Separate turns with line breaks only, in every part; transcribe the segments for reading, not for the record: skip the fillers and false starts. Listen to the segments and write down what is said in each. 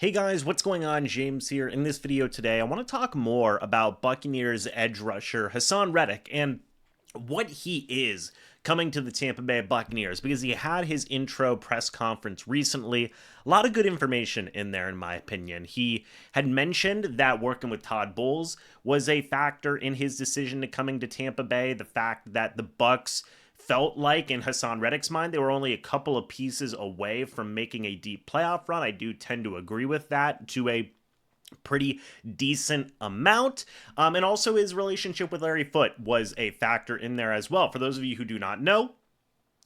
Hey guys, what's going on? James here. In this video today, I want to talk more about Buccaneers edge rusher Haason Reddick and what he is coming to the Tampa Bay Buccaneers, because he had his intro press conference recently. A lot of good information in there, in my opinion. He had mentioned that working with Todd Bowles was a factor in his decision to coming to Tampa Bay. The fact that the Bucs felt like, in Haason Reddick's mind, they were only a couple of pieces away from making a deep playoff run. I do tend to agree with that to a pretty decent amount. And also his relationship with Larry Foote was a factor in there as well. For those of you who do not know,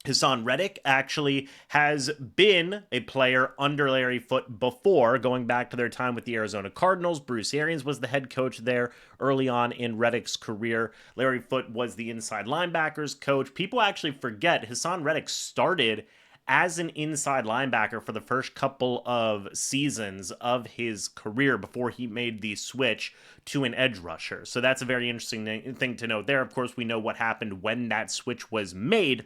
Haason Reddick actually has been a player under Larry Foote before, going back to their time with the Arizona Cardinals. Bruce Arians was the head coach there early on in Reddick's career. Larry Foote was the inside linebackers coach. People actually forget Haason Reddick started as an inside linebacker for the first couple of seasons of his career before he made the switch to an edge rusher. So that's a very interesting thing to note there. Of course, we know what happened when that switch was made,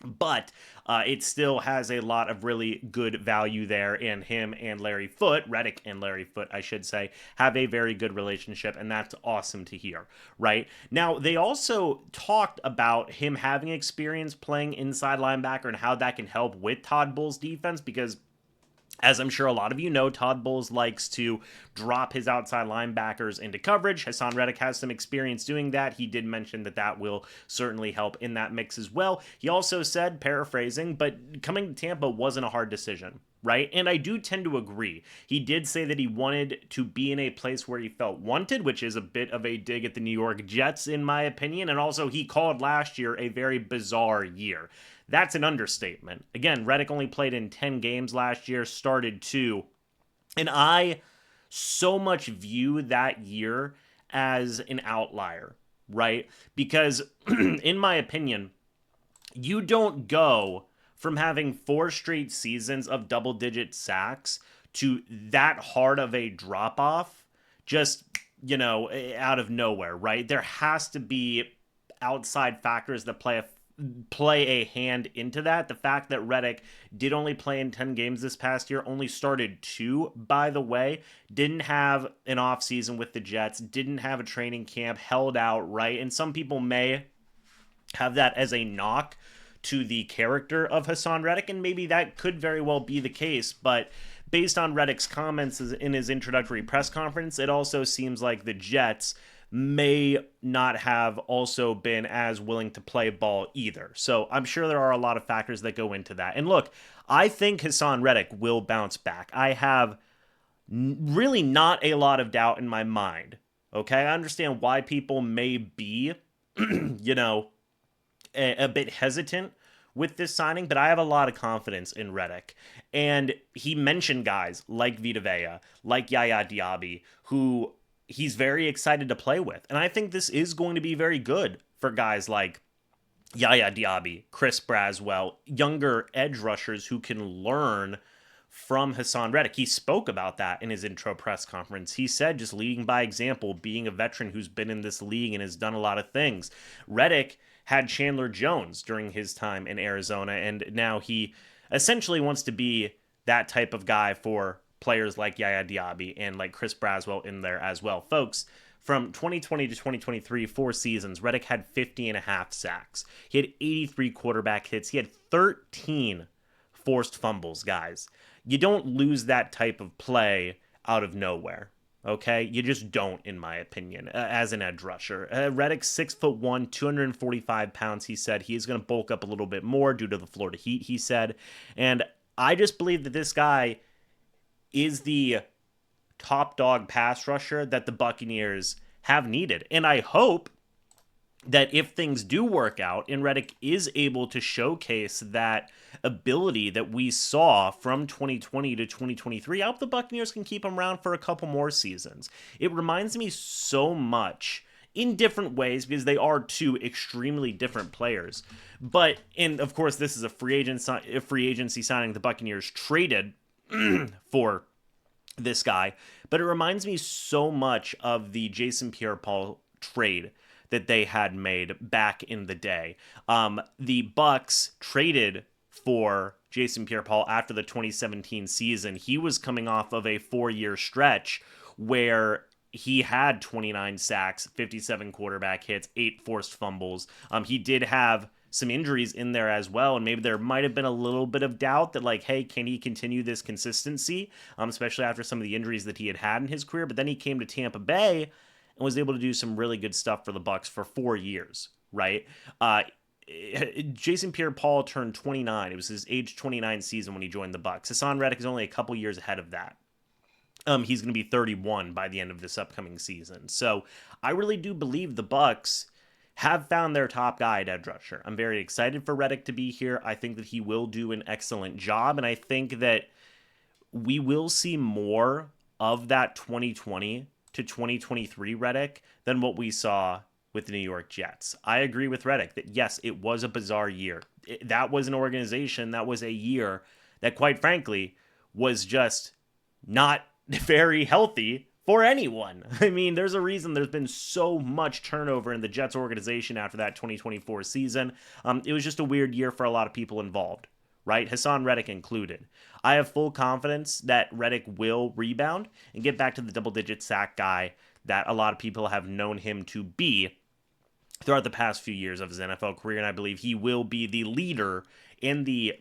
but it still has a lot of really good value there, and him and Larry Foote, Reddick and Larry Foote, I should say, have a very good relationship, and that's awesome to hear, right? Now, they also talked about him having experience playing inside linebacker and how that can help with Todd Bowles' defense, because as I'm sure a lot of you know, Todd Bowles likes to drop his outside linebackers into coverage. Haason Reddick has some experience doing that. He did mention that that will certainly help in that mix as well. He also said, paraphrasing, but coming to Tampa wasn't a hard decision, right? And I do tend to agree. He did say that he wanted to be in a place where he felt wanted, which is a bit of a dig at the New York Jets, in my opinion. And also, he called last year a very bizarre year. That's an understatement. Again, Reddick only played in 10 games last year, started 2. And I so much view that year as an outlier, right? Because, in my opinion, you don't go from having 4 straight seasons of double-digit sacks to that hard of a drop-off just, out of nowhere, right? There has to be outside factors that play a hand into that. The fact that Reddick did only play in 10 games this past year, only started 2, by the way, didn't have an offseason with the Jets, didn't have a training camp, held out, right? And some people may have that as a knock to the character of Haason Reddick, and maybe that could very well be the case, but based on Reddick's comments in his introductory press conference, it also seems like the Jets may not have also been as willing to play ball either. So I'm sure there are a lot of factors that go into that. And look, I think Haason Reddick will bounce back. I have really not a lot of doubt in my mind. Okay, I understand why people may be, a bit hesitant with this signing, but I have a lot of confidence in Reddick. And he mentioned guys like Vita Vea, like Yaya Diaby, who he's very excited to play with. And I think this is going to be very good for guys like Yaya Diaby, Chris Braswell, younger edge rushers who can learn from Haason Reddick. He spoke about that in his intro press conference. He said just leading by example, being a veteran who's been in this league and has done a lot of things. Reddick had Chandler Jones during his time in Arizona, and now he essentially wants to be that type of guy for players like Yaya Diaby and like Chris Braswell in there as well. Folks, from 2020 to 2023, 4 seasons, Reddick had 50.5 sacks. He had 83 quarterback hits. He had 13 forced fumbles, guys. You don't lose that type of play out of nowhere, okay? You just don't, in my opinion, as an edge rusher. Reddick's 6'1", 245 pounds, he said. He is going to bulk up a little bit more due to the Florida heat, he said. And I just believe that this guy is the top dog pass rusher that the Buccaneers have needed. And I hope that if things do work out and Reddick is able to showcase that ability that we saw from 2020 to 2023, I hope the Buccaneers can keep him around for a couple more seasons. It reminds me so much in different ways because they are 2 extremely different players. But, and of course, this is a free agency signing the Buccaneers traded for this guy, but it reminds me so much of the Jason Pierre-Paul trade that they had made back in the day. The Bucs traded for Jason Pierre-Paul after the 2017 season. He was coming off of a 4-year stretch where he had 29 sacks, 57 quarterback hits, 8 forced fumbles. He did have some injuries in there as well, and maybe there might have been a little bit of doubt that, like, hey, can he continue this consistency, especially after some of the injuries that he had in his career. But then he came to Tampa Bay and was able to do some really good stuff for the Bucs for 4 years, right? Jason Pierre-Paul turned 29. It was his age 29 season when he joined the Bucs. Haason Reddick is only a couple years ahead of that. He's going to be 31 by the end of this upcoming season. So I really do believe the Bucs have found their top guy at edge rusher. I'm very excited for Reddick to be here. I think that he will do an excellent job, and I think that we will see more of that 2020 to 2023 Reddick than what we saw with the New York Jets. I agree with Reddick that, yes, it was a bizarre year. That was an organization, that was a year that, quite frankly, was just not very healthy for anyone. I mean, there's a reason there's been so much turnover in the Jets organization after that 2024 season. It was just a weird year for a lot of people involved, right? Haason Reddick included. I have full confidence that Reddick will rebound and get back to the double-digit sack guy that a lot of people have known him to be throughout the past few years of his NFL career, and I believe he will be the leader in the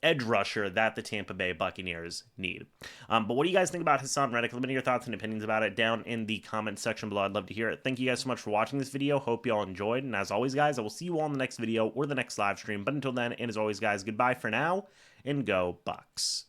edge rusher that the Tampa Bay Buccaneers need. But what do you guys think about Haason Reddick? Let me know your thoughts and opinions about it down in the comment section below. I'd love to hear it. Thank you guys so much for watching this video. Hope you all enjoyed. And as always, guys, I will see you all in the next video or the next live stream. But until then, and as always, guys, goodbye for now, and go Bucs.